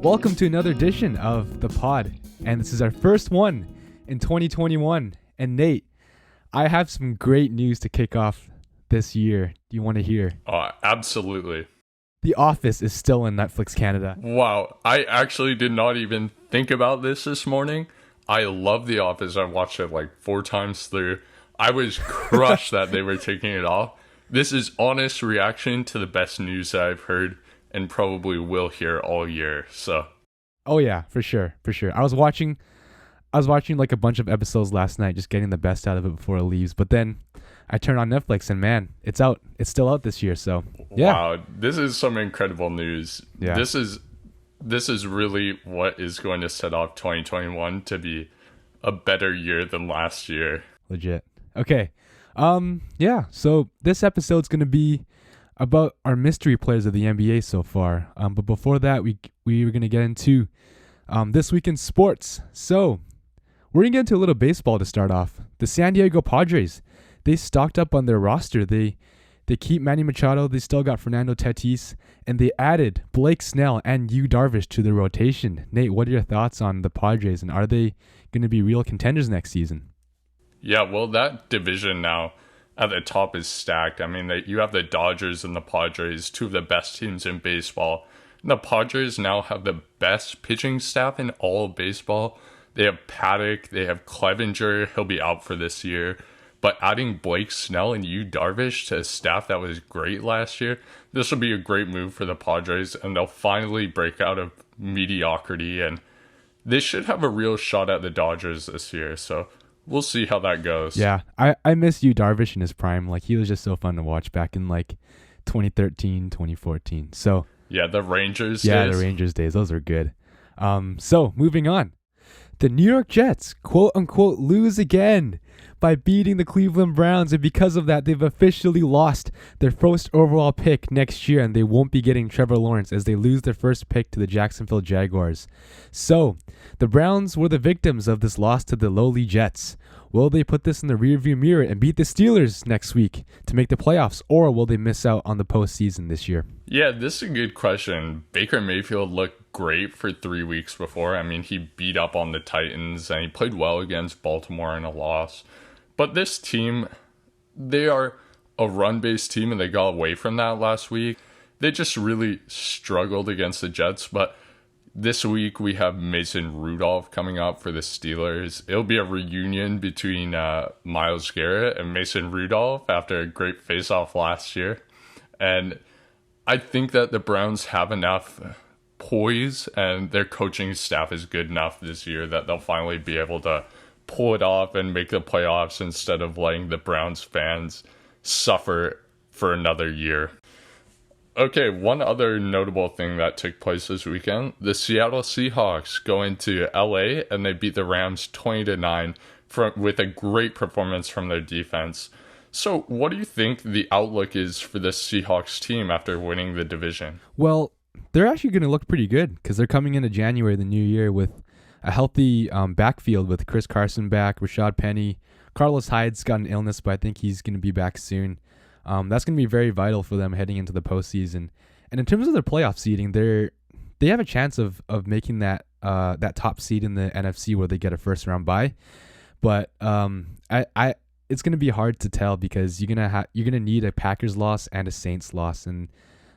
Welcome to another edition of The Pod, and this is our first one in 2021. And Nate, I have some great news to kick off this year. Do you want to hear? Absolutely. The Office is still in Netflix Canada. Wow, I actually did not even think about this morning. I love The Office. I watched it like 4 times through. I was crushed that they were taking it off. This is honest reaction to the best news that I've heard and probably will hear all year. So, oh yeah, for sure. I was watching like a bunch of episodes last night, just getting the best out of it before it leaves. But then I turned on Netflix and man, it's out. It's still out this year. So yeah. Wow, this is some incredible news. Yeah. This is really what is going to set off 2021 to be a better year than last year. Legit. Okay. Yeah. So this episode's gonna be about our mystery players of the NBA so far. But before that, we were gonna get into this week in sports. So we're gonna get into a little baseball to start off. The San Diego Padres, they stocked up on their roster. They keep Manny Machado. They still got Fernando Tatis, and they added Blake Snell and Yu Darvish to the rotation. Nate, what are your thoughts on the Padres, and are they gonna be real contenders next season? Yeah, well, that division now at the top is stacked. I mean, you have the Dodgers and the Padres, two of the best teams in baseball. And the Padres now have the best pitching staff in all of baseball. They have Paddock, they have Clevenger, he'll be out for this year. But adding Blake Snell and Yu Darvish to a staff that was great last year, this will be a great move for the Padres, and they'll finally break out of mediocrity, and they should have a real shot at the Dodgers this year. So we'll see how that goes. Yeah, I miss Yu Darvish in his prime. Like, he was just so fun to watch back in like 2013, 2014. So yeah, the Rangers days. The Rangers days. Those are good. So moving on. The New York Jets, quote unquote, lose again by beating the Cleveland Browns, and because of that, they've officially lost their first overall pick next year, and they won't be getting Trevor Lawrence as they lose their first pick to the Jacksonville Jaguars. So, the Browns were the victims of this loss to the lowly Jets. Will they put this in the rearview mirror and beat the Steelers next week to make the playoffs, or will they miss out on the postseason this year? Yeah, this is a good question. Baker Mayfield looked great for 3 weeks before. I mean, he beat up on the Titans, and he played well against Baltimore in a loss. But this team, they are a run-based team, and they got away from that last week. They just really struggled against the Jets, but this week we have Mason Rudolph coming up for the Steelers. It'll be a reunion between Myles Garrett and Mason Rudolph after a great face-off last year. And I think that the Browns have enough poise, and their coaching staff is good enough this year that they'll finally be able to pull it off and make the playoffs instead of letting the Browns fans suffer for another year. Okay, one other notable thing that took place this weekend, the Seattle Seahawks go into LA and they beat the Rams 20-9 with a great performance from their defense. So what do you think the outlook is for the Seahawks team after winning the division? Well, they're actually going to look pretty good because they're coming into January, the new year, with a healthy backfield with Chris Carson back, Rashad Penny. Carlos Hyde's got an illness, but I think he's going to be back soon. That's going to be very vital for them heading into the postseason. And in terms of their playoff seeding, they have a chance of making that top seed in the NFC where they get a first round bye. But it's going to be hard to tell because you're gonna need a Packers loss and a Saints loss, and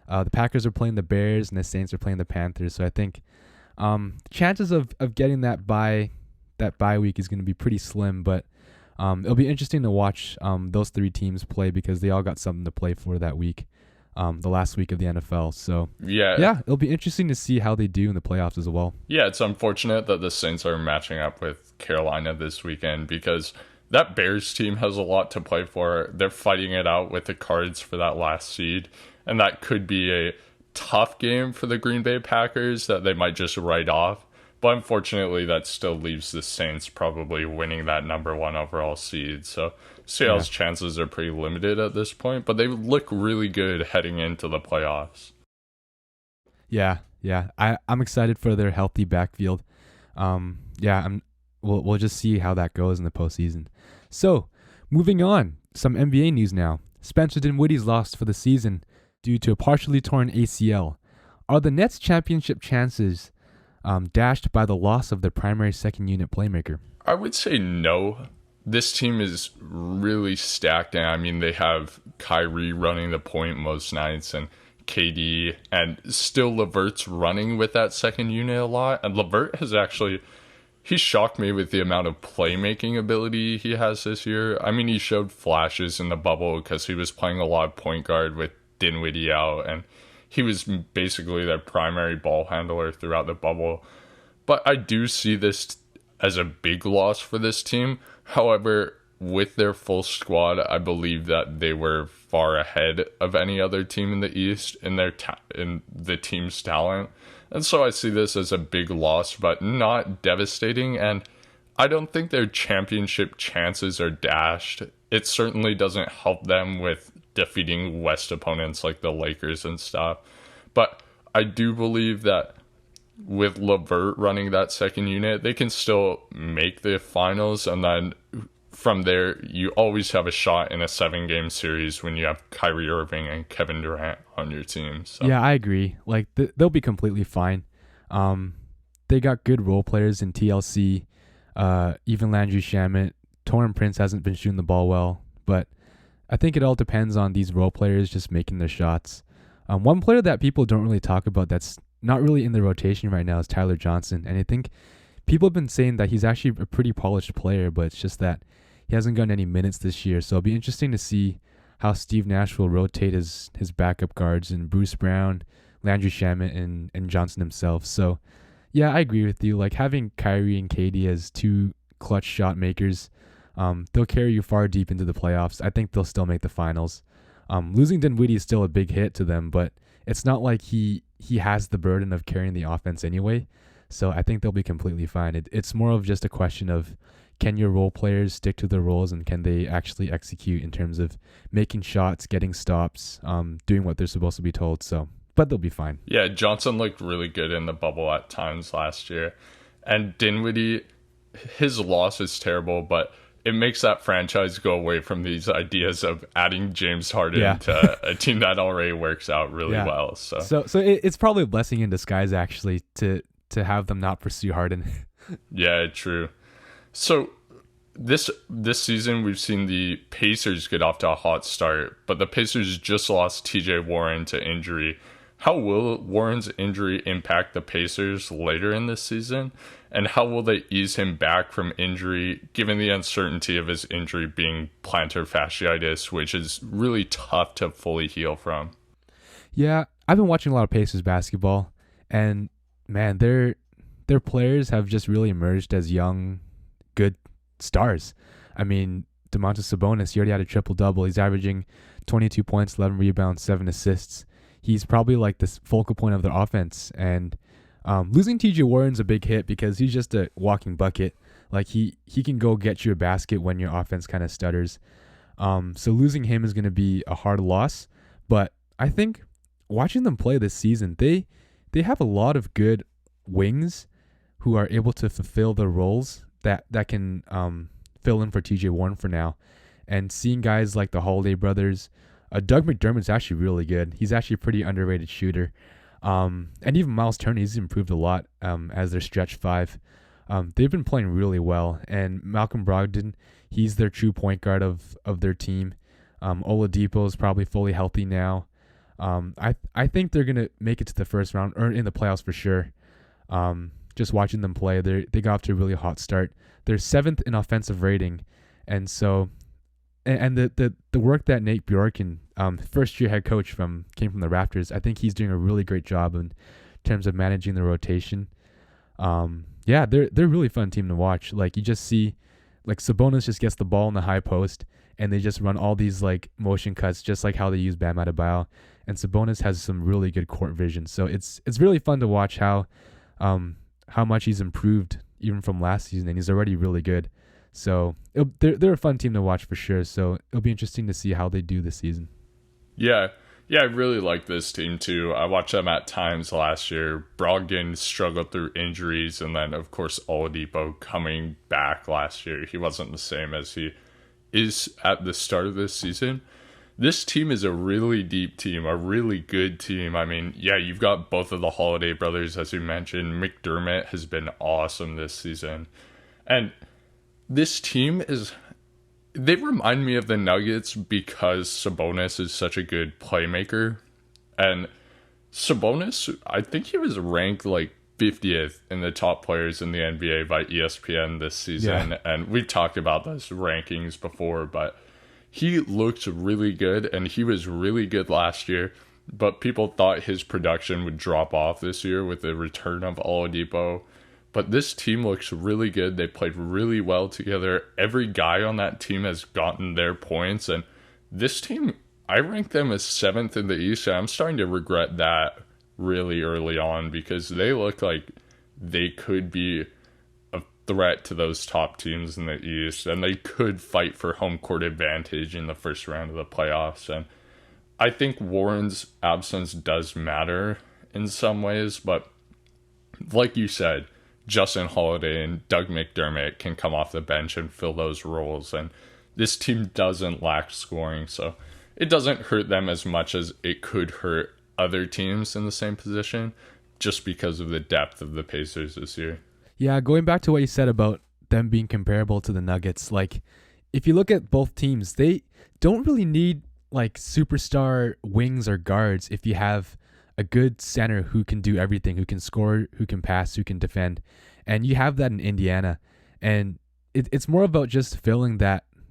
the Packers are playing the Bears and the Saints are playing the Panthers. So I think the chances of getting that bye week is going to be pretty slim, but it'll be interesting to watch those 3 teams play because they all got something to play for that week, the last week of the NFL. So yeah, it'll be interesting to see how they do in the playoffs as well. Yeah, it's unfortunate that the Saints are matching up with Carolina this weekend because that Bears team has a lot to play for. They're fighting it out with the Cards for that last seed, and that could be a tough game for the Green Bay Packers that they might just write off. But unfortunately, that still leaves the Saints probably winning that number 1 overall seed. So Seattle's chances are pretty limited at this point, but they look really good heading into the playoffs. Yeah. I'm excited for their healthy backfield. We'll just see how that goes in the postseason. So, moving on, some NBA news now. Spencer Dinwiddie's lost for the season due to a partially torn ACL. Are the Nets' championship chances dashed by the loss of their primary second unit playmaker? I would say no. This team is really stacked, and I mean they have Kyrie running the point most nights, and KD, and still Levert's running with that second unit a lot. And Levert has actually, he shocked me with the amount of playmaking ability he has this year. I mean, he showed flashes in the bubble because he was playing a lot of point guard with Dinwiddie out, and he was basically their primary ball handler throughout the bubble. But I do see this as a big loss for this team. However, with their full squad, I believe that they were far ahead of any other team in the East in their in the team's talent. And so I see this as a big loss, but not devastating. And I don't think their championship chances are dashed. It certainly doesn't help them with defeating West opponents like the Lakers and stuff. But I do believe that with LeVert running that second unit, they can still make the finals. And then from there, you always have a shot in a 7-game series when you have Kyrie Irving and Kevin Durant on your team. So. Yeah, I agree. Like they'll be completely fine. They got good role players in TLC. Even Landry Shamet. Taurean Prince hasn't been shooting the ball well, but I think it all depends on these role players just making their shots. One player that people don't really talk about that's not really in the rotation right now is Tyler Johnson. And I think people have been saying that he's actually a pretty polished player, but it's just that he hasn't gotten any minutes this year. So it'll be interesting to see how Steve Nash will rotate his backup guards and Bruce Brown, Landry Shamet, and Johnson himself. So yeah, I agree with you. Like having Kyrie and KD as two clutch shot makers, they'll carry you far deep into the playoffs. I think they'll still make the finals. Losing Dinwiddie is still a big hit to them, but it's not like he has the burden of carrying the offense anyway. So I think they'll be completely fine. It's more of just a question of, can your role players stick to their roles and can they actually execute in terms of making shots, getting stops, doing what they're supposed to be told. So, but they'll be fine. Yeah, Johnson looked really good in the bubble at times last year. And Dinwiddie, his loss is terrible, but it makes that franchise go away from these ideas of adding James Harden to a team that already works out really well. So it's probably a blessing in disguise, actually, to have them not pursue Harden. Yeah, true. So this season, we've seen the Pacers get off to a hot start, but the Pacers just lost T.J. Warren to injury. How will Warren's injury impact the Pacers later in this season? And how will they ease him back from injury, given the uncertainty of his injury being plantar fasciitis, which is really tough to fully heal from? Yeah, I've been watching a lot of Pacers basketball, and man, their players have just really emerged as young, good stars. I mean, Domantas Sabonis, he already had a triple-double. He's averaging 22 points, 11 rebounds, 7 assists. He's probably like the focal point of their offense. And losing TJ Warren's a big hit because he's just a walking bucket. Like he can go get you a basket when your offense kind of stutters. So losing him is going to be a hard loss. But I think watching them play this season, they have a lot of good wings who are able to fulfill the roles that can fill in for TJ Warren for now. And seeing guys like the Holiday brothers, Doug McDermott's actually really good. He's actually a pretty underrated shooter. And even Miles Turner, he's improved a lot as their stretch five. They've been playing really well. And Malcolm Brogdon, he's their true point guard of their team. Oladipo is probably fully healthy now. I think they're going to make it to the first round or in the playoffs for sure. Just watching them play, they got off to a really hot start. They're 7th in offensive rating. And so... And the work that Nate Bjorken, first-year head coach came from the Raptors, I think he's doing a really great job in terms of managing the rotation. Yeah, they're a really fun team to watch. Like you just see, like Sabonis just gets the ball in the high post, and they just run all these like motion cuts, just like how they use Bam Adebayo. And Sabonis has some really good court vision, so it's really fun to watch how much he's improved even from last season, and he's already really good. So they're a fun team to watch for sure. So it'll be interesting to see how they do this season. Yeah, I really like this team too. I watched them at times last year. Brogdon struggled through injuries, and then of course Oladipo coming back last year. He wasn't the same as he is at the start of this season. this team is a really deep team, a really good team. I mean, yeah, you've got both of the Holiday brothers, as you mentioned. McDermott has been awesome this season. And this team is, they remind me of the Nuggets because Sabonis is such a good playmaker. And Sabonis, I think he was ranked like 50th in the top players in the NBA by ESPN this season. Yeah. And we've talked about those rankings before, but he looked really good, and he was really good last year. But people thought his production would drop off this year with the return of Oladipo. But this team looks really good. They played really well together. Every guy on that team has gotten their points. And this team, I rank them as 7th in the East. And I'm starting to regret that really early on because they look like they could be a threat to those top teams in the East. And they could fight for home court advantage in the first round of the playoffs. And I think Warren's absence does matter in some ways. But like you said, Justin Holiday and Doug McDermott can come off the bench and fill those roles. And this team doesn't lack scoring, so it doesn't hurt them as much as it could hurt other teams in the same position just because of the depth of the Pacers this year. Yeah, going back to what you said about them being comparable to the Nuggets, like if you look at both teams, they don't really need like superstar wings or guards if you have a good center who can do everything, who can score, who can pass, who can defend. And you have that in Indiana. And it's more about just filling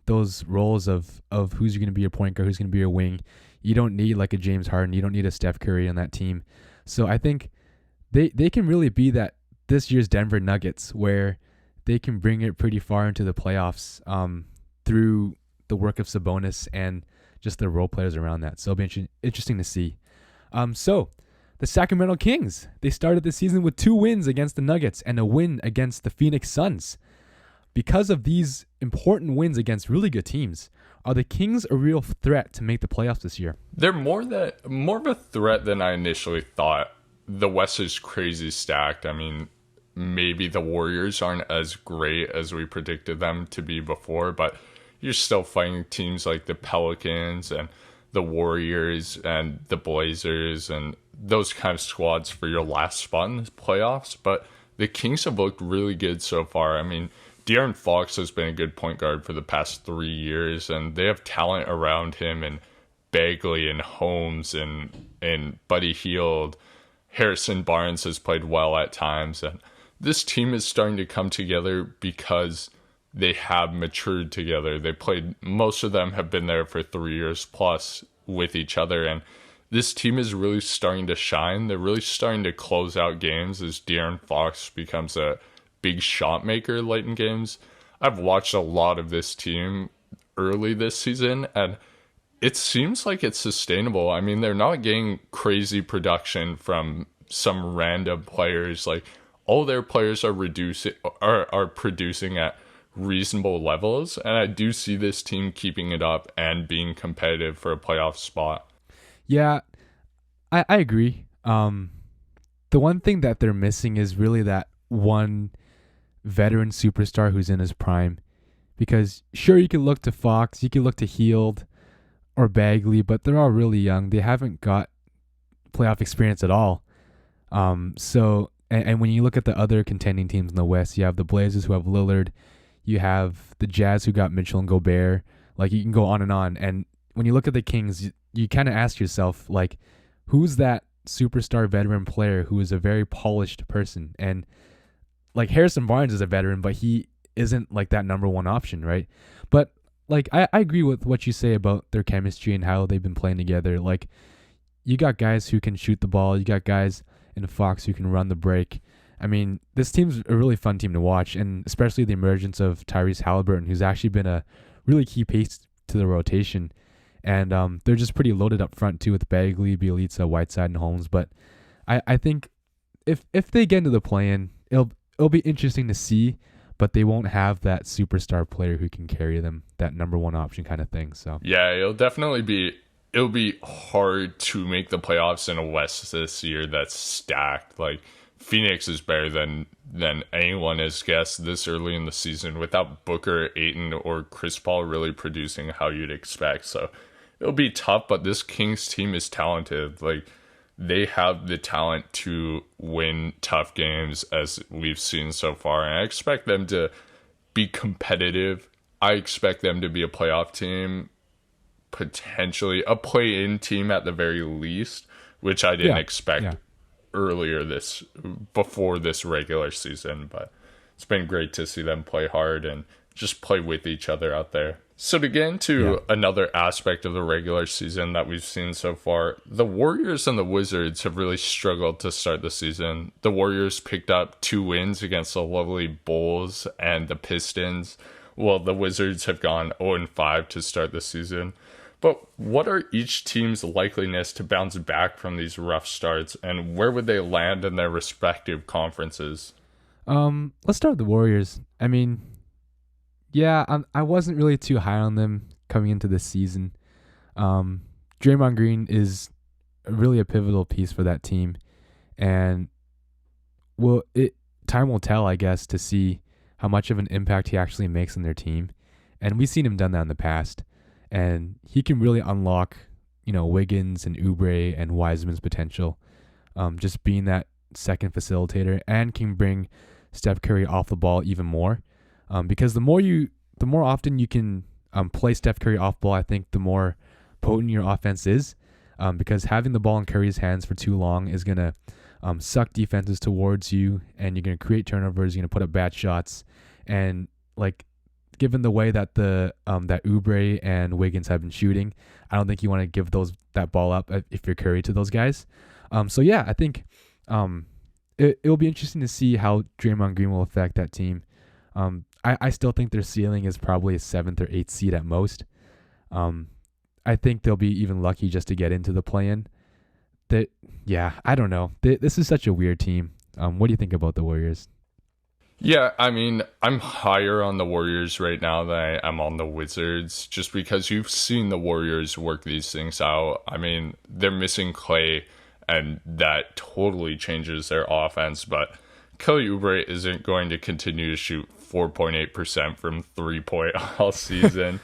those roles of who's going to be your point guard, who's going to be your wing. You don't need like a James Harden. You don't need a Steph Curry on that team. So I think they can really be that this year's Denver Nuggets where they can bring it pretty far into the playoffs through the work of Sabonis and just the role players around that. So it'll be interesting to see. So the Sacramento Kings, they started the season with 2 wins against the Nuggets and a win against the Phoenix Suns. Because of these important wins against really good teams, are the Kings a real threat to make the playoffs this year? They're more of a threat than I initially thought. The West is crazy stacked. I mean, maybe the Warriors aren't as great as we predicted them to be before, but you're still fighting teams like the Pelicans and the Warriors and the Blazers and those kind of squads for your last spot in the playoffs. But the Kings have looked really good so far. I mean, De'Aaron Fox has been a good point guard for the past 3 years, and they have talent around him and Bagley and Holmes and Buddy Hield. Harrison Barnes has played well at times, and this team is starting to come together because they have matured together. Most of them have been there for 3 years plus with each other, and this team is really starting to shine. They're really starting to close out games as De'Aaron Fox becomes a big shot maker late in games. I've watched a lot of this team early this season, and it seems like it's sustainable. I mean, they're not getting crazy production from some random players. Like, all their players are producing at reasonable levels, and I do see this team keeping it up and being competitive for a playoff spot. Yeah, I agree. The one thing that they're missing is really that one veteran superstar who's in his prime. Because sure, you could look to Fox, you could look to Hield or Bagley, but they're all really young. They haven't got playoff experience at all. And when you look at the other contending teams in the West, you have the Blazers who have Lillard, you have the Jazz who got Mitchell and Gobert. Like, you can go on and on. And when you look at the Kings, you kind of ask yourself, like, who's that superstar veteran player who is a very polished person? And like, Harrison Barnes is a veteran, but he isn't like that number one option, right? But like, I agree with what you say about their chemistry and how they've been playing together. Like, you got guys who can shoot the ball, you got guys in Fox who can run the break. I mean, this team's a really fun team to watch, and especially the emergence of Tyrese Halliburton, who's actually been a really key piece to the rotation. And they're just pretty loaded up front too with Bagley, Bielitsa, Whiteside, and Holmes. But I think if they get into the play-in, it'll be interesting to see, but they won't have that superstar player who can carry them, that number one option kind of thing. So yeah, it'll be hard to make the playoffs in a West this year that's stacked. Like, Phoenix is better than anyone has guessed this early in the season without Booker, Ayton, or Chris Paul really producing how you'd expect. So it'll be tough, but this Kings team is talented. Like, they have the talent to win tough games as we've seen so far. And I expect them to be competitive. I expect them to be a playoff team, potentially a play-in team at the very least, which I didn't expect before this regular season. But it's been great to see them play hard and just play with each other out there. So to get into another aspect of the regular season that we've seen so far, the Warriors and the Wizards have really struggled to start the season. The Warriors picked up 2 wins against the lovely Bulls and the Pistons, while the Wizards have gone 0-5 to start the season. But what are each team's likeliness to bounce back from these rough starts, and where would they land in their respective conferences? Let's start with the Warriors. I mean, I wasn't really too high on them coming into this season. Draymond Green is really a pivotal piece for that team, and time will tell, I guess, to see how much of an impact he actually makes on their team. And we've seen him done that in the past, and he can really unlock, Wiggins and Oubre and Wiseman's potential, just being that second facilitator, and can bring Steph Curry off the ball even more. Because the more often you can play Steph Curry off ball, I think the more potent your offense is. Because having the ball in Curry's hands for too long is gonna suck defenses towards you, and you're gonna create turnovers. You're gonna put up bad shots, and like, given the way that that Oubre and Wiggins have been shooting, I don't think you want to give that ball up if you're Curry to those guys. I think it'll be interesting to see how Draymond Green will affect that team. I still think their ceiling is probably a 7th or 8th seed at most. I think they'll be even lucky just to get into the play-in. I don't know. This is such a weird team. What do you think about the Warriors? Yeah, I mean, I'm higher on the Warriors right now than I am on the Wizards, just because you've seen the Warriors work these things out. I mean, they're missing Clay, and that totally changes their offense, but Kelly Oubre isn't going to continue to shoot 4.8% from 3-point all season.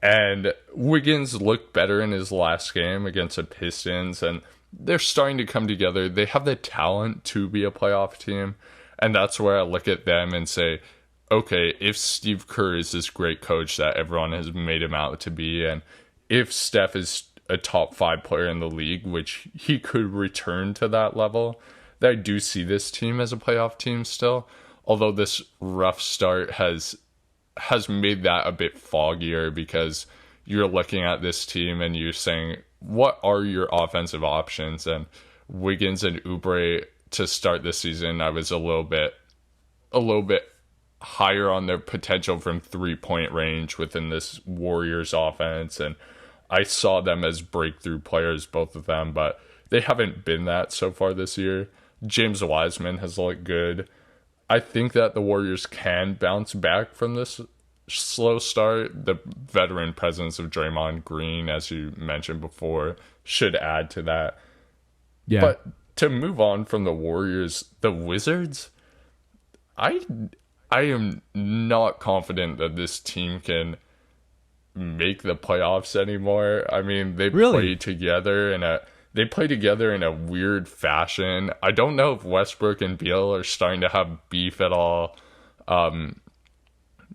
And Wiggins looked better in his last game against the Pistons, and they're starting to come together. They have the talent to be a playoff team, and that's where I look at them and say, okay, if Steve Kerr is this great coach that everyone has made him out to be, and if Steph is a top 5 player in the league, which he could return to that level, that I do see this team as a playoff team still. Although this rough start has made that a bit foggier, because you're looking at this team and you're saying, what are your offensive options? And Wiggins and Oubre to start this season, I was a little bit higher on their potential from 3-point range within this Warriors offense, and I saw them as breakthrough players, both of them, but they haven't been that so far this year. James Wiseman has looked good. I think that the Warriors can bounce back from this slow start. The veteran presence of Draymond Green, as you mentioned before, should add to that. Yeah. But to move on from the Warriors, the Wizards, I am not confident that this team can make the playoffs anymore. I mean, they play together in a weird fashion. I don't know if Westbrook and Beal are starting to have beef at all.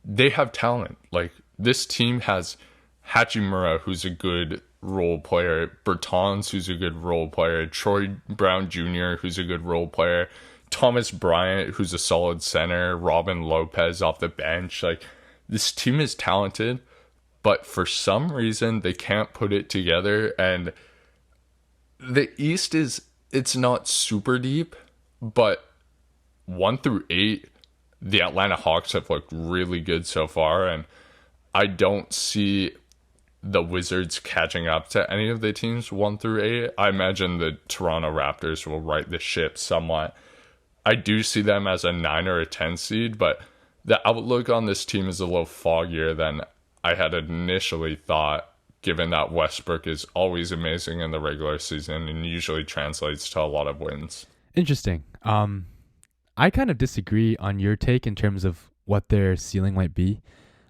They have talent. Like, this team has Hachimura, who's a good role player, Bertans, who's a good role player, Troy Brown Jr., who's a good role player, Thomas Bryant, who's a solid center, Robin Lopez off the bench. Like, this team is talented, but for some reason they can't put it together. And the East it's not super deep, but 1 through 8, the Atlanta Hawks have looked really good so far, and I don't see the Wizards catching up to any of the teams 1 through 8. I imagine the Toronto Raptors will right the ship somewhat. I do see them as a 9 or a 10 seed, but the outlook on this team is a little foggier than I had initially thought, given that Westbrook is always amazing in the regular season and usually translates to a lot of wins. Interesting. I kind of disagree on your take in terms of what their ceiling might be.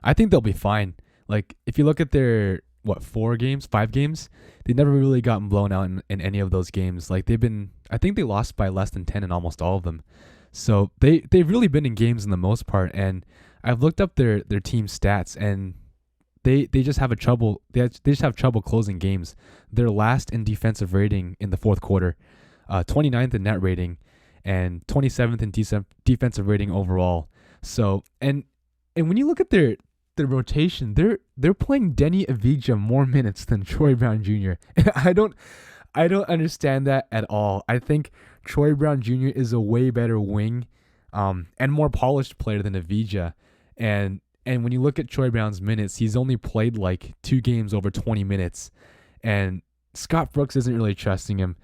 I think they'll be fine. Like, if you look at their what, 5 games. They never really gotten blown out in any of those games. Like I think they lost by less than 10 in almost all of them. So they've really been in games in the most part. And I've looked up their team stats, and they just have they just have trouble closing games. They're last in defensive rating in the fourth quarter, 29th in net rating, and 27th in defensive rating overall. So and when you look at their rotation, they're playing Denny Avdija more minutes than Troy Brown Jr. I don't understand that at all. I think Troy Brown Jr. is a way better wing, and more polished player than Avdija. And when you look at Troy Brown's minutes, he's only played like 2 games over 20 minutes, and Scott Brooks isn't really trusting him.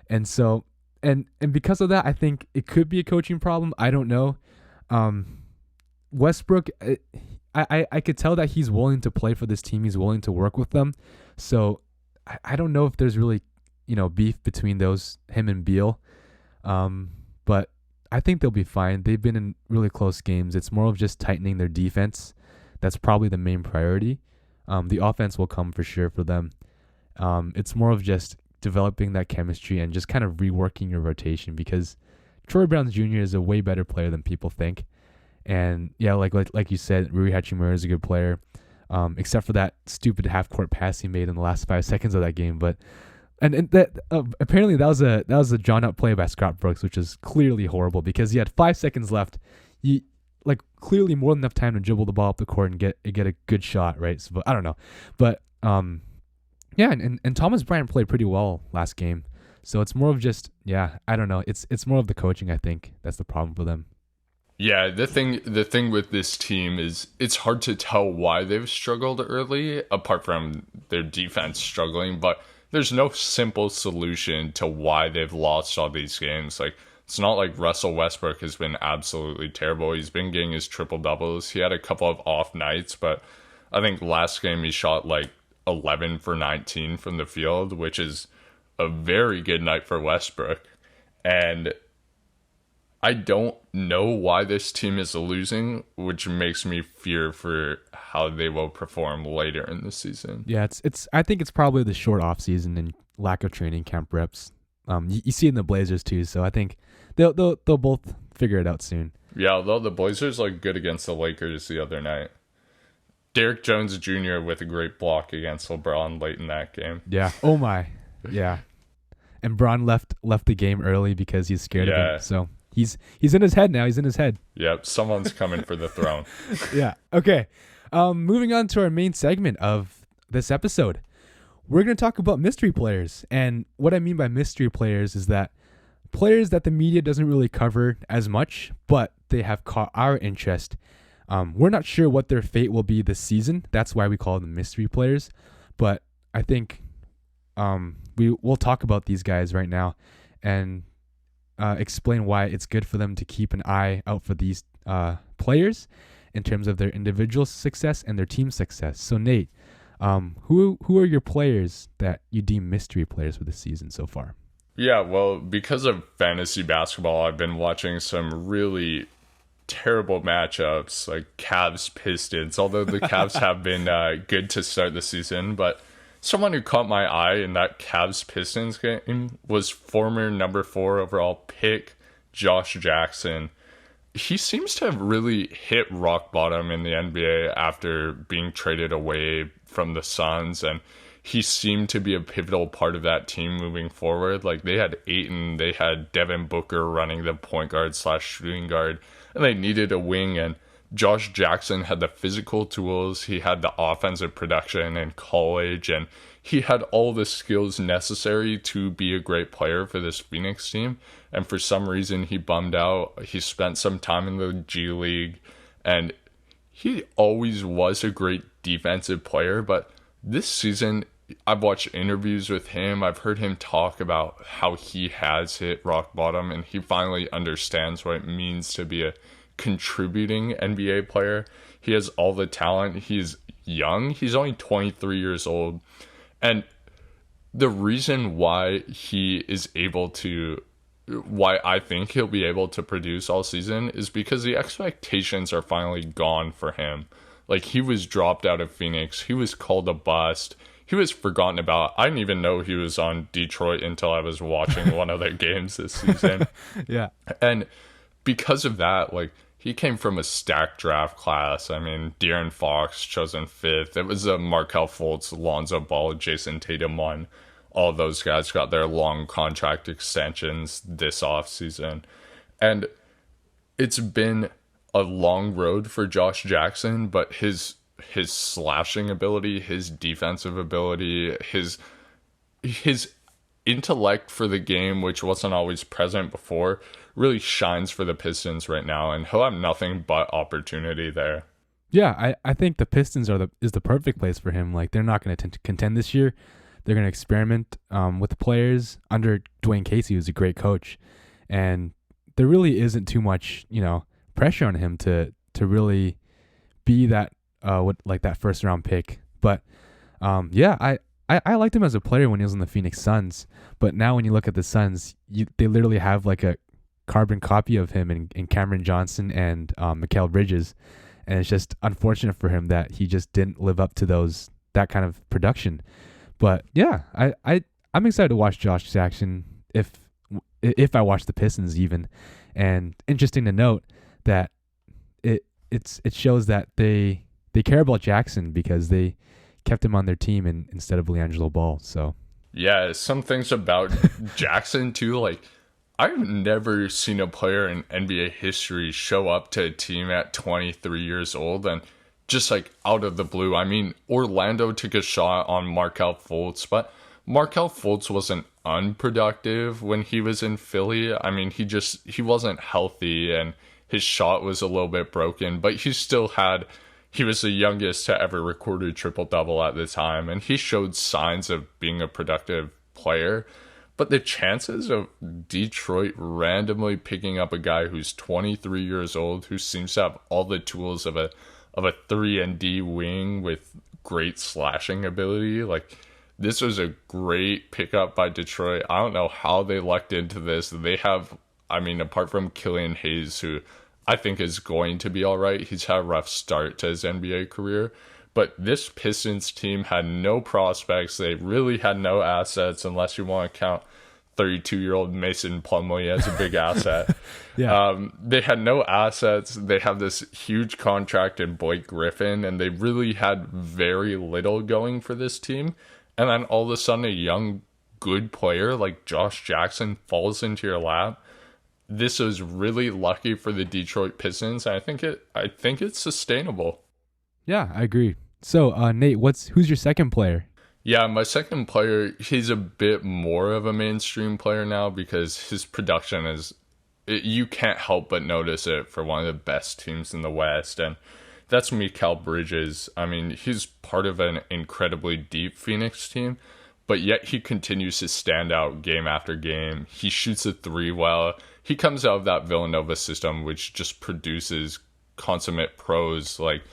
And so and because of that, I think it could be a coaching problem. I don't know. Westbrook, I could tell that he's willing to play for this team. He's willing to work with them. So I don't know if there's really, beef between him and Beal. But I think they'll be fine. They've been in really close games. It's more of just tightening their defense. That's probably the main priority. The offense will come for sure for them. It's more of just developing that chemistry and just kind of reworking your rotation, because Troy Brown Jr. is a way better player than people think. And yeah, like you said, Rui Hachimura is a good player, except for that stupid half-court pass he made in the last 5 seconds of that game. But and that apparently that was a drawn-out play by Scott Brooks, which is clearly horrible, because he had 5 seconds left. Clearly more than enough time to dribble the ball up the court and get a good shot, right? So, but I don't know, but yeah, and Thomas Bryant played pretty well last game, so it's more of just I don't know. It's more of the coaching, I think, that's the problem for them. Yeah, the thing with this team is it's hard to tell why they've struggled early, apart from their defense struggling, but there's no simple solution to why they've lost all these games. Like, it's not like Russell Westbrook has been absolutely terrible. He's been getting his triple-doubles. He had a couple of off nights, but I think last game he shot like 11 for 19 from the field, which is a very good night for Westbrook. And I don't know why this team is losing, which makes me fear for how they will perform later in the season. Yeah, it's. I think it's probably the short off season and lack of training camp reps. You see it in the Blazers too, so I think they'll both figure it out soon. Yeah, although the Blazers looked good against the Lakers the other night. Derrick Jones Jr. with a great block against LeBron late in that game. Yeah. Oh my. Yeah. And Bron left the game early because he's scared of him. So he's in his head now. He's in his head. Yep. Someone's coming for the throne. Yeah. Okay. Moving on to our main segment of this episode. We're going to talk about mystery players. And what I mean by mystery players is that players that the media doesn't really cover as much, but they have caught our interest. We're not sure what their fate will be this season. That's why we call them mystery players. But I think we'll talk about these guys right now and explain why it's good for them to keep an eye out for these players in terms of their individual success and their team success. So Nate, who are your players that you deem mystery players for this season so far? Yeah, well, because of fantasy basketball, I've been watching some really terrible matchups like Cavs Pistons, although the Cavs have been good to start the season. But someone who caught my eye in that Cavs Pistons game was former number 4 overall pick Josh Jackson. He seems to have really hit rock bottom in the NBA after being traded away from the Suns, and he seemed to be a pivotal part of that team moving forward. Like, they had Ayton, they had Devin Booker running the point guard / shooting guard, and they needed a wing, and Josh Jackson had the physical tools, he had the offensive production in college, and he had all the skills necessary to be a great player for this Phoenix team. And for some reason, he bummed out. He spent some time in the G League, and he always was a great defensive player. But this season, I've watched interviews with him. I've heard him talk about how he has hit rock bottom, and he finally understands what it means to be a contributing NBA player. He has all the talent. He's young. He's only 23 years old. And the reason why why I think he'll be able to produce all season is because the expectations are finally gone for him. Like, he was dropped out of Phoenix. He was called a bust. he was forgotten about. I didn't even know he was on Detroit until I was watching one of their games this season. Yeah. And because of that, like, he came from a stacked draft class. I mean, De'Aaron Fox chosen 5th. It was a Markelle Fultz, Lonzo Ball, Jason Tatum 1. All those guys got their long contract extensions this offseason. And it's been a long road for Josh Jackson, but his slashing ability, his defensive ability, his intellect for the game, which wasn't always present before, really shines for the Pistons right now, and he'll have nothing but opportunity there. Yeah, I think the Pistons is the perfect place for him. Like, they're not going to contend this year. They're going to experiment with the players under Dwayne Casey, who's a great coach, and there really isn't too much, pressure on him to really be that that first round pick. But I liked him as a player when he was in the Phoenix Suns, but now when you look at the Suns, they literally have like a carbon copy of him in Cameron Johnson and Mikal Bridges, and it's just unfortunate for him that he just didn't live up to that kind of production. But yeah, I'm excited to watch Josh Jackson if I watch the Pistons even. And interesting to note that it shows that they care about Jackson because they kept him on their team instead of LiAngelo Ball. So yeah, some things about Jackson too, like, I've never seen a player in NBA history show up to a team at 23 years old and just like out of the blue. I mean, Orlando took a shot on Markelle Fultz, but Markelle Fultz wasn't unproductive when he was in Philly. I mean, he wasn't healthy and his shot was a little bit broken, but he was the youngest to ever record a triple-double at the time, and he showed signs of being a productive player. But the chances of Detroit randomly picking up a guy who's 23 years old, who seems to have all the tools of a 3-and-D wing with great slashing ability, like, this was a great pickup by Detroit. I don't know how they lucked into this. They have, I mean, apart from Killian Hayes, who I think is going to be all right. He's had a rough start to his NBA career. But this Pistons team had no prospects. They really had no assets, unless you want to count 32-year-old Mason Plumlee as a big asset. Yeah. They had no assets. They have this huge contract in Blake Griffin, and they really had very little going for this team. And then all of a sudden, a young, good player like Josh Jackson falls into your lap. This was really lucky for the Detroit Pistons. And I think it's sustainable. Yeah, I agree. So, Nate, who's your second player? Yeah, my second player, he's a bit more of a mainstream player now because his production you can't help but notice it for one of the best teams in the West, and that's Mikal Bridges. I mean, he's part of an incredibly deep Phoenix team, but yet he continues to stand out game after game. He shoots a 3 well. He comes out of that Villanova system, which just produces consummate pros. Like,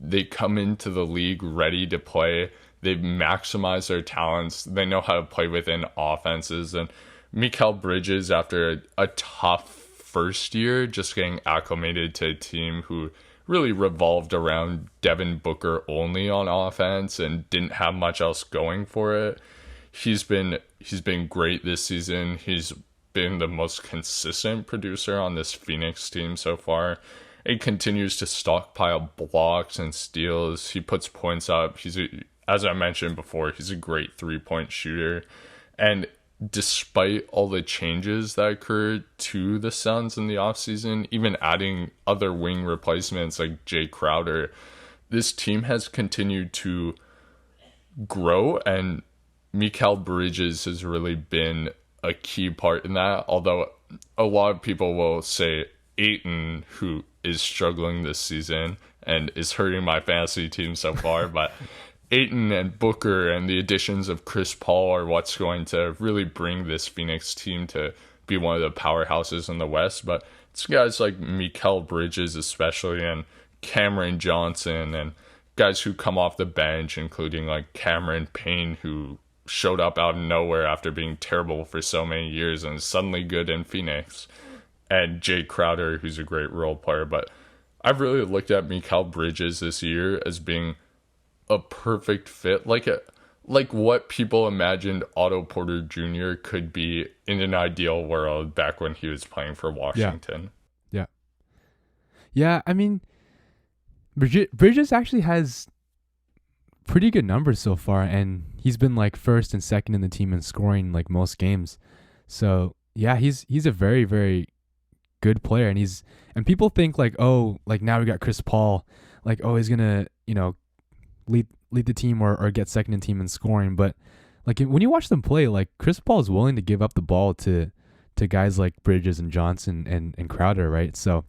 they come into the league ready to play. They maximize their talents. They know how to play within offenses. And Mikal Bridges, after a tough first year, just getting acclimated to a team who really revolved around Devin Booker only on offense and didn't have much else going for it. He's been great this season. He's been the most consistent producer on this Phoenix team so far. He continues to stockpile blocks and steals. He puts points up. As I mentioned before, he's a great 3-point shooter. And despite all the changes that occurred to the Suns in the offseason, even adding other wing replacements like Jay Crowder, this team has continued to grow, and Mikal Bridges has really been a key part in that. Although a lot of people will say Ayton, who is struggling this season and is hurting my fantasy team so far, but Ayton and Booker and the additions of Chris Paul are what's going to really bring this Phoenix team to be one of the powerhouses in the West. But it's guys like Mikal Bridges especially, and Cameron Johnson, and guys who come off the bench, including like Cameron Payne, who showed up out of nowhere after being terrible for so many years and is suddenly good in Phoenix, and Jay Crowder, who's a great role player. But I've really looked at Mikal Bridges this year as being a perfect fit. Like, like what people imagined Otto Porter Jr. could be in an ideal world back when he was playing for Yeah. Washington. Yeah. Yeah. I mean, Bridges actually has pretty good numbers so far, and he's been like first and second in the team in scoring like most games. So yeah, he's a very, very good player, and people think like, oh, like now we got Chris Paul, like, oh, he's gonna lead the team or get second in team in scoring. But like when you watch them play, like Chris Paul is willing to give up the ball to guys like Bridges and Johnson and Crowder, right? So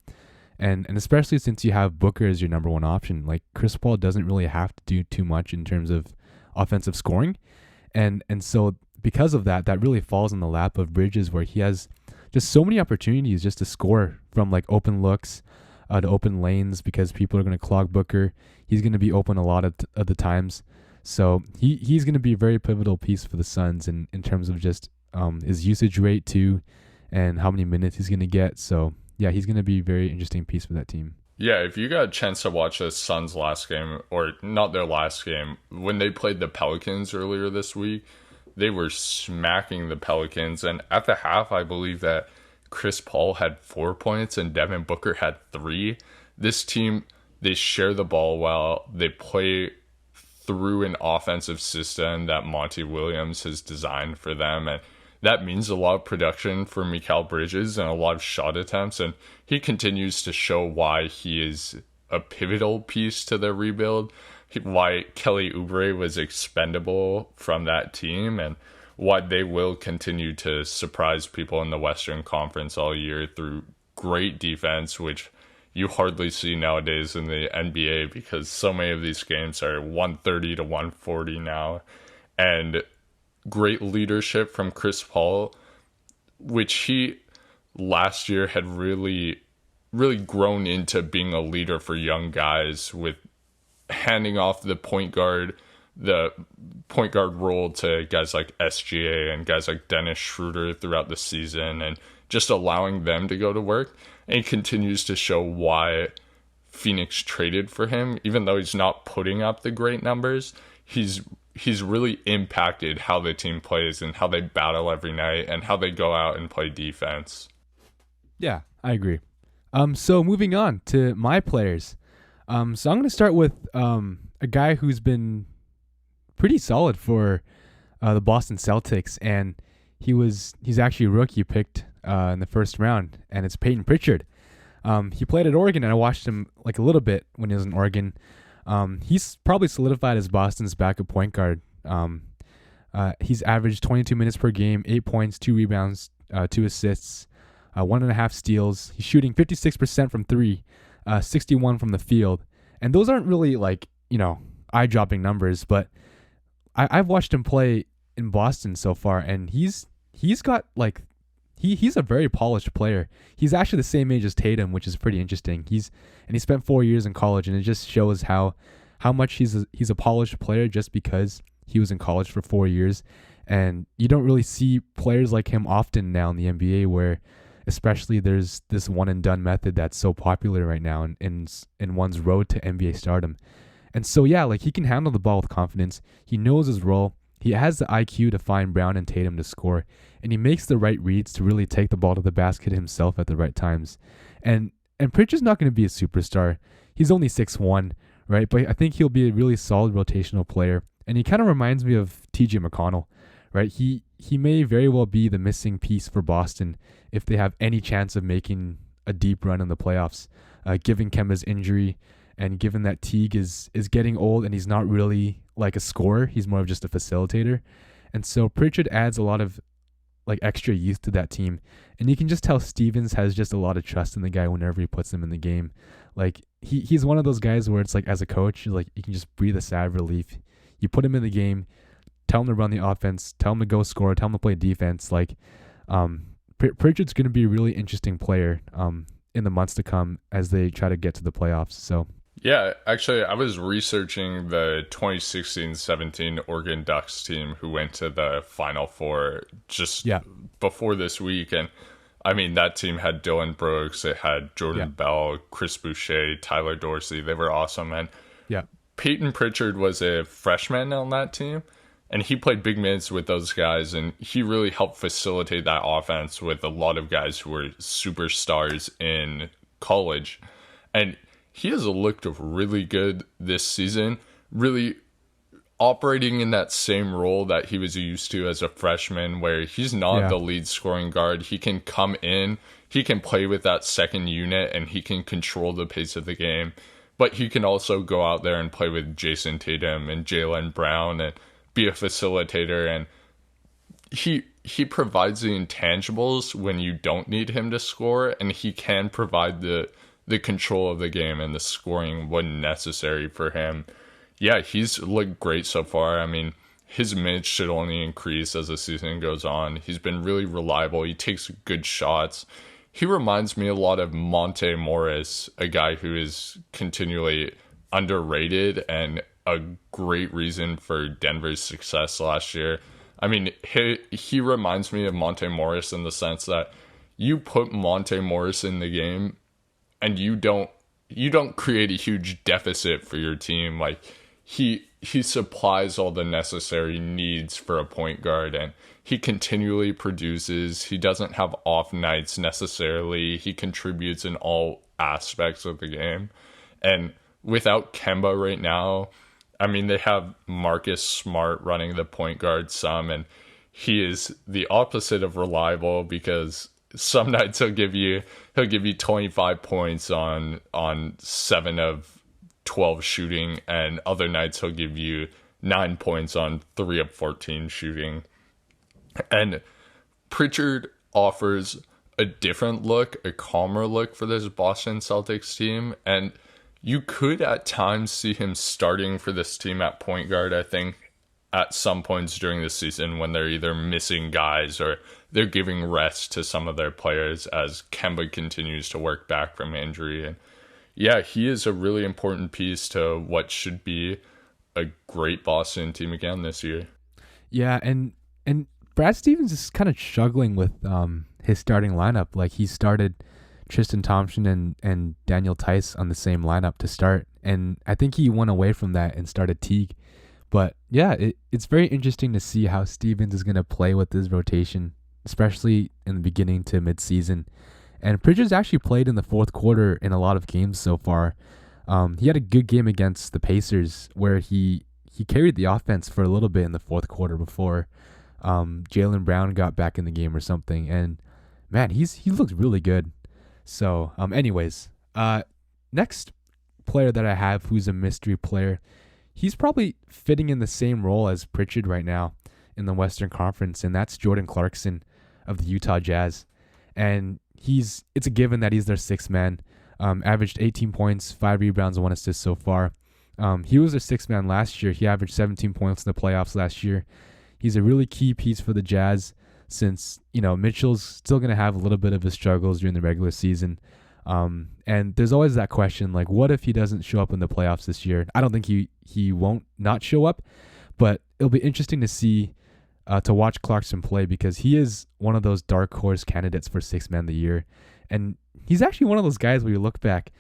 and especially since you have Booker as your number one option, like Chris Paul doesn't really have to do too much in terms of offensive scoring, and so because of that, that really falls in the lap of Bridges, where he has just so many opportunities just to score from like open looks to open lanes, because people are going to clog Booker. He's going to be open a lot of the times. So he's going to be a very pivotal piece for the Suns in terms of just his usage rate too, and how many minutes he's going to get. So yeah, he's going to be a very interesting piece for that team. Yeah, if you got a chance to watch the Suns last game, or not their last game, when they played the Pelicans earlier this week, they were smacking the Pelicans. And at the half, I believe that Chris Paul had 4 points and Devin Booker had 3. This team, they share the ball well. They play through an offensive system that Monty Williams has designed for them. And that means a lot of production for Mikal Bridges and a lot of shot attempts. And he continues to show why he is a pivotal piece to their rebuild, why Kelly Oubre was expendable from that team, and why they will continue to surprise people in the Western Conference all year through great defense, which you hardly see nowadays in the NBA because so many of these games are 130 to 140 now. And great leadership from Chris Paul, which he last year had really grown into being a leader for young guys, with handing off the point guard role to guys like SGA and guys like Dennis Schroeder throughout the season, and just allowing them to go to work. And he continues to show why Phoenix traded for him, even though he's not putting up the great numbers. He's really impacted how the team plays and how they battle every night and how they go out and play defense. Yeah, I agree. So moving on to my players. So I'm going to start with a guy who's been pretty solid for the Boston Celtics, and he's actually a rookie picked in the first round, and it's Peyton Pritchard. He played at Oregon, and I watched him like a little bit when he was in Oregon. He's probably solidified as Boston's backup point guard. He's averaged 22 minutes per game, 8 points, 2 rebounds, 2 assists, 1.5 steals. He's shooting 56% from 3, 61 from the field. And those aren't really like, eye-dropping numbers, but I've watched him play in Boston so far, and he's got like he's a very polished player. He's actually the same age as Tatum, which is pretty interesting. He spent 4 years in college, and it just shows how much he's a polished player just because he was in college for 4 years. And you don't really see players like him often now in the NBA, where especially there's this one and done method that's so popular right now in one's road to NBA stardom. And so yeah, like he can handle the ball with confidence. He knows his role. He has the IQ to find Brown and Tatum to score, and he makes the right reads to really take the ball to the basket himself at the right times. And Pritchard's not going to be a superstar. He's only 6'1", right? But I think he'll be a really solid rotational player. And he kind of reminds me of TJ McConnell, right? He may very well be the missing piece for Boston if they have any chance of making a deep run in the playoffs, given Kemba's injury. And given that Teague is getting old and he's not really like a scorer, he's more of just a facilitator. And so Pritchard adds a lot of like extra youth to that team. And you can just tell Stevens has just a lot of trust in the guy whenever he puts him in the game. Like he's one of those guys where it's like, as a coach, like you can just breathe a sigh of relief. You put him in the game, tell him to run the offense, tell him to go score, tell him to play defense. Like Pritchard's going to be a really interesting player in the months to come as they try to get to the playoffs. So yeah, actually, I was researching the 2016-17 Oregon Ducks team who went to the Final Four just before this week. And, I mean, that team had Dylan Brooks, it had Jordan Bell, Chris Boucher, Tyler Dorsey. They were awesome. And Peyton Pritchard was a freshman on that team. And he played big minutes with those guys, and he really helped facilitate that offense with a lot of guys who were superstars in college. And he has looked really good this season, really operating in that same role that he was used to as a freshman, where he's not the lead scoring guard. He can come in, he can play with that second unit, and he can control the pace of the game. But he can also go out there and play with Jason Tatum and Jaylen Brown and be a facilitator. And he provides the intangibles when you don't need him to score, and he can provide the control of the game and the scoring when necessary for him. Yeah, he's looked great so far. I mean, his minutes should only increase as the season goes on. He's been really reliable. He takes good shots. He reminds me a lot of Monte Morris, a guy who is continually underrated and a great reason for Denver's success last year. I mean, he reminds me of Monte Morris in the sense that you put Monte Morris in the game and you don't create a huge deficit for your team. Like, he supplies all the necessary needs for a point guard, and he continually produces. He doesn't have off nights necessarily. He contributes in all aspects of the game. And without Kemba right now, I mean, they have Marcus Smart running the point guard some, and he is the opposite of reliable, because some nights he'll give you 25 points on 7 of 12 shooting, and other nights he'll give you 9 points on 3 of 14 shooting. And Pritchard offers a different look, a calmer look for this Boston Celtics team, and you could at times see him starting for this team at point guard, I think, at some points during the season when they're either missing guys or they're giving rest to some of their players as Kemba continues to work back from injury. And yeah, he is a really important piece to what should be a great Boston team again this year. Yeah, and Brad Stevens is kind of struggling with his starting lineup. Like, he started Tristan Thompson and Daniel Tice on the same lineup to start, and I think he went away from that and started Teague. But yeah, it's very interesting to see how Stevens is going to play with his rotation, especially in the beginning to mid-season. And Pritchard's actually played in the fourth quarter in a lot of games so far. He had a good game against the Pacers where he carried the offense for a little bit in the fourth quarter before Jaylen Brown got back in the game or something. And man, he looks really good. So anyways, next player that I have who's a mystery player, he's probably fitting in the same role as Pritchard right now in the Western Conference, and that's Jordan Clarkson of the Utah Jazz. And it's a given that he's their sixth man. Averaged 18 points, 5 rebounds, and 1 assist so far. He was their sixth man last year. He averaged 17 points in the playoffs last year. He's a really key piece for the Jazz since, Mitchell's still going to have a little bit of his struggles during the regular season. And there's always that question, like, what if he doesn't show up in the playoffs this year? I don't think he won't not show up, but it'll be interesting to see, to watch Clarkson play, because he is one of those dark horse candidates for sixth man of the year. And he's actually one of those guys where you look back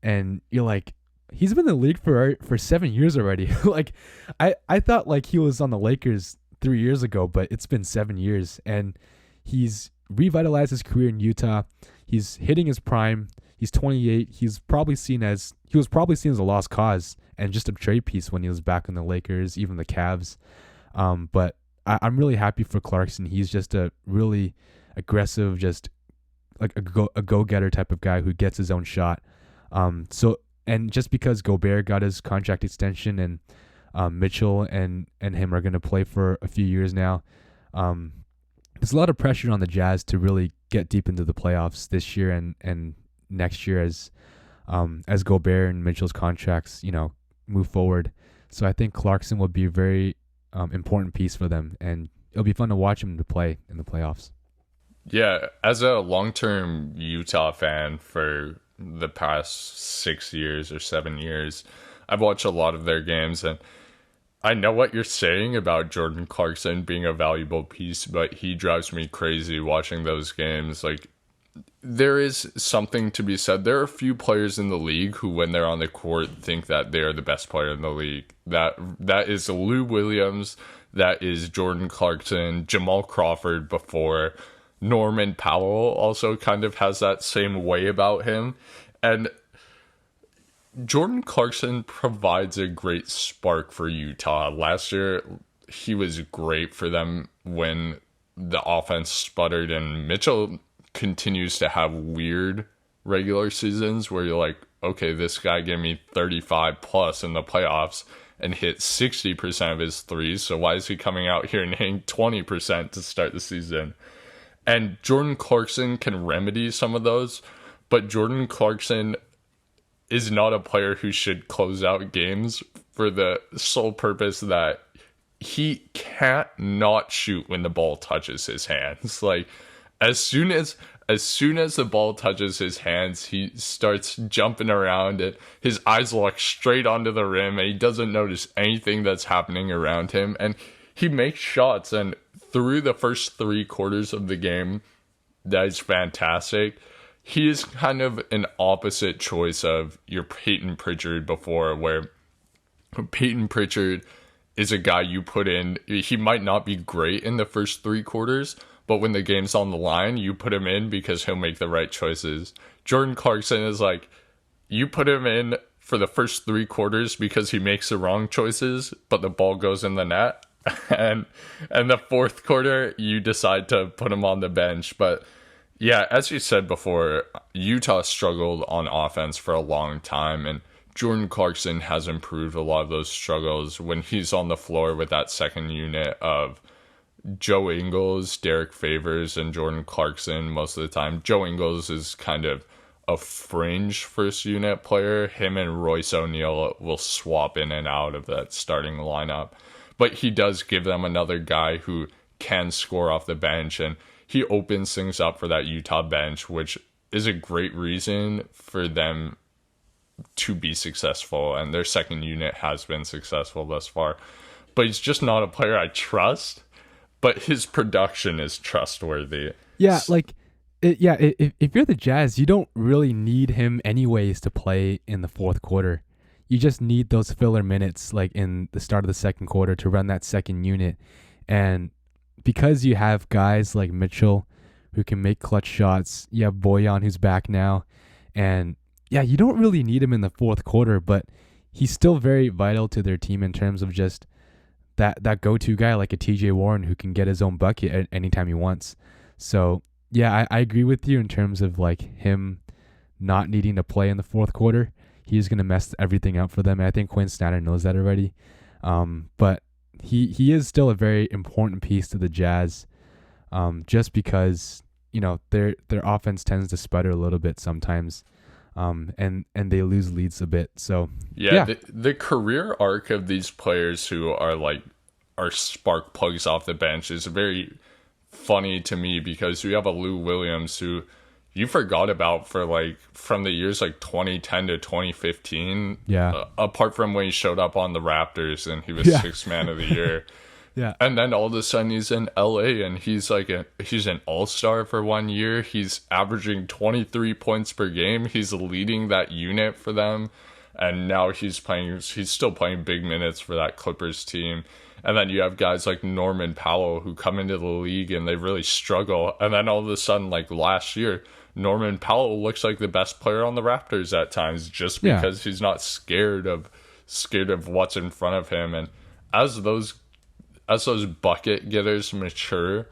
and you're like, he's been in the league for 7 years already. Like, I thought like he was on the Lakers 3 years ago, but it's been 7 years, and he's revitalized his career in Utah. He's hitting his prime. He's 28. He was probably seen as a lost cause and just a trade piece when he was back in the Lakers, even the Cavs. But I'm really happy for Clarkson. He's just a really aggressive, just like a go-getter type of guy who gets his own shot. And just because Gobert got his contract extension and Mitchell and him are going to play for a few years now, there's a lot of pressure on the Jazz to really get deep into the playoffs this year and next year as Gobert and Mitchell's contracts, move forward. So I think Clarkson will be a very important piece for them, and it'll be fun to watch him to play in the playoffs. Yeah, as a long-term Utah fan for the past 6 years or 7 years, I've watched a lot of their games, and I know what you're saying about Jordan Clarkson being a valuable piece, but he drives me crazy watching those games. Like, there is something to be said. There are a few players in the league who, when they're on the court, think that they are the best player in the league. That is Lou Williams, that is Jordan Clarkson, Jamal Crawford before. Norman Powell also kind of has that same way about him. And Jordan Clarkson provides a great spark for Utah. Last year, he was great for them when the offense sputtered, and Mitchell continues to have weird regular seasons where you're like, okay, this guy gave me 35 plus in the playoffs and hit 60% of his threes, so why is he coming out here and hitting 20% to start the season? And Jordan Clarkson can remedy some of those, but Jordan Clarkson is not a player who should close out games for the sole purpose that he can't not shoot when the ball touches his hands. Like, as soon as the ball touches his hands, he starts jumping around and his eyes look straight onto the rim and he doesn't notice anything that's happening around him. And he makes shots, and through the first 3 quarters of the game, that is fantastic. He is kind of an opposite choice of your Peyton Pritchard before, where Peyton Pritchard is a guy you put in. He might not be great in the first 3 quarters, but when the game's on the line, you put him in because he'll make the right choices. Jordan Clarkson is like, you put him in for the first 3 quarters because he makes the wrong choices, but the ball goes in the net. And the 4th quarter, you decide to put him on the bench. But yeah, as you said before, Utah struggled on offense for a long time, and Jordan Clarkson has improved a lot of those struggles when he's on the floor with that second unit of Joe Ingles, Derek Favors, and Jordan Clarkson most of the time. Joe Ingles is kind of a fringe first unit player. Him and Royce O'Neal will swap in and out of that starting lineup. But he does give them another guy who can score off the bench, and he opens things up for that Utah bench, which is a great reason for them to be successful, and their second unit has been successful thus far. But he's just not a player I trust, but his production is trustworthy. Yeah, like, if you're the Jazz, you don't really need him anyways to play in the 4th quarter. You just need those filler minutes, like in the start of the 2nd quarter, to run that second unit. And because you have guys like Mitchell who can make clutch shots, you have Bojan who's back now, and yeah, you don't really need him in the 4th quarter, but he's still very vital to their team in terms of just that go-to guy like a TJ Warren who can get his own bucket at anytime he wants. So yeah, I agree with you in terms of like him not needing to play in the 4th quarter. He's going to mess everything up for them. And I think Quinn Snyder knows that already. But he is still a very important piece to the Jazz, just because, you know, their offense tends to sputter a little bit sometimes, and they lose leads a bit. So yeah. The career arc of these players who are spark plugs off the bench is very funny to me, because we have a Lou Williams who you forgot about for from the years 2010 to 2015. Yeah. Apart from when he showed up on the Raptors and he was 6th man of the year. Yeah. And then all of a sudden he's in LA and he's he's an all-star for 1 year. He's averaging 23 points per game. He's leading that unit for them. And now he's still playing big minutes for that Clippers team. And then you have guys like Norman Powell who come into the league and they really struggle. And then all of a sudden, like last year, Norman Powell looks like the best player on the Raptors at times, just because he's not scared of what's in front of him. And as those bucket getters mature,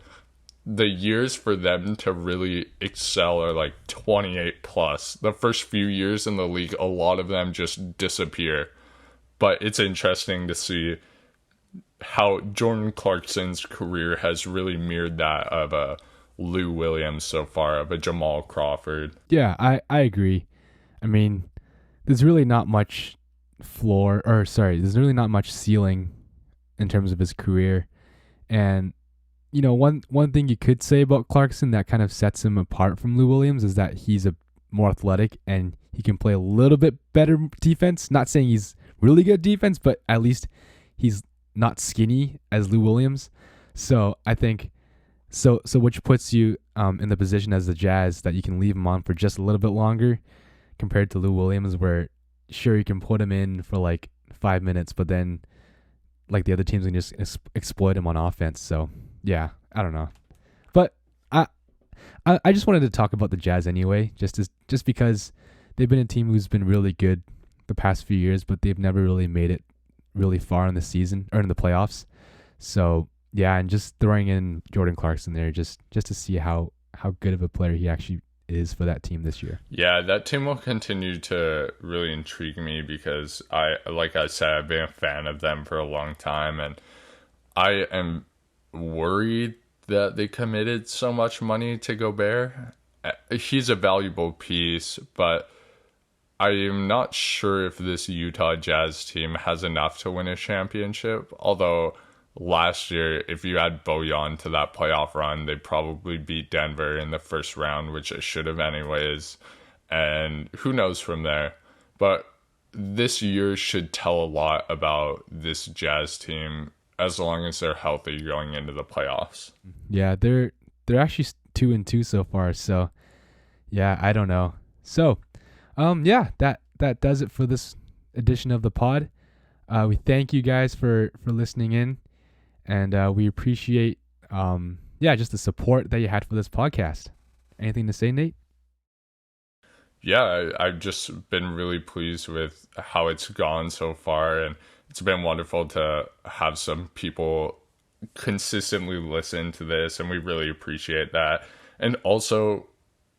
the years for them to really excel are 28 plus. The first few years in the league, a lot of them just disappear. But it's interesting to see how Jordan Clarkson's career has really mirrored that of a Lou Williams so far, of a Jamal Crawford. Yeah, I agree. I mean, there's really not much there's really not much ceiling in terms of his career. And, you know, one thing you could say about Clarkson that kind of sets him apart from Lou Williams is that he's more athletic and he can play a little bit better defense. Not saying he's really good defense, but at least he's not skinny as Lou Williams. So I think So which puts you in the position as the Jazz that you can leave him on for just a little bit longer compared to Lou Williams, where sure you can put him in for like 5 minutes, but then like the other teams can just exploit him on offense. So yeah, I don't know, but I just wanted to talk about the Jazz anyway, just because they've been a team who's been really good the past few years, but they've never really made it really far in the season or in the playoffs. So yeah, and just throwing in Jordan Clarkson there just to see how good of a player he actually is for that team this year. Yeah, that team will continue to really intrigue me because like I said, I've been a fan of them for a long time, and I am worried that they committed so much money to Gobert. He's a valuable piece, but I am not sure if this Utah Jazz team has enough to win a championship. Although last year, if you add Bojan to that playoff run, they probably beat Denver in the first round, which it should have anyways. And who knows from there. But this year should tell a lot about this Jazz team as long as they're healthy going into the playoffs. Yeah, they're actually 2-2 so far. So yeah, I don't know. So yeah, that does it for this edition of the pod. We thank you guys for listening in, and we appreciate just the support that you had for this podcast. Anything to say, Nate? Yeah, I've just been really pleased with how it's gone so far, and it's been wonderful to have some people consistently listen to this, and we really appreciate that. And also,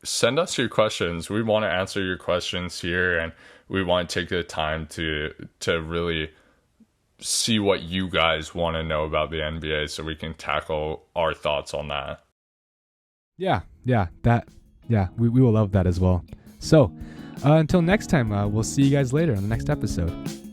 send us your questions. We want to answer your questions here, and we want to take the time to really see what you guys want to know about the NBA so we can tackle our thoughts on that. Yeah, we will love that as well. So until next time, we'll see you guys later on the next episode.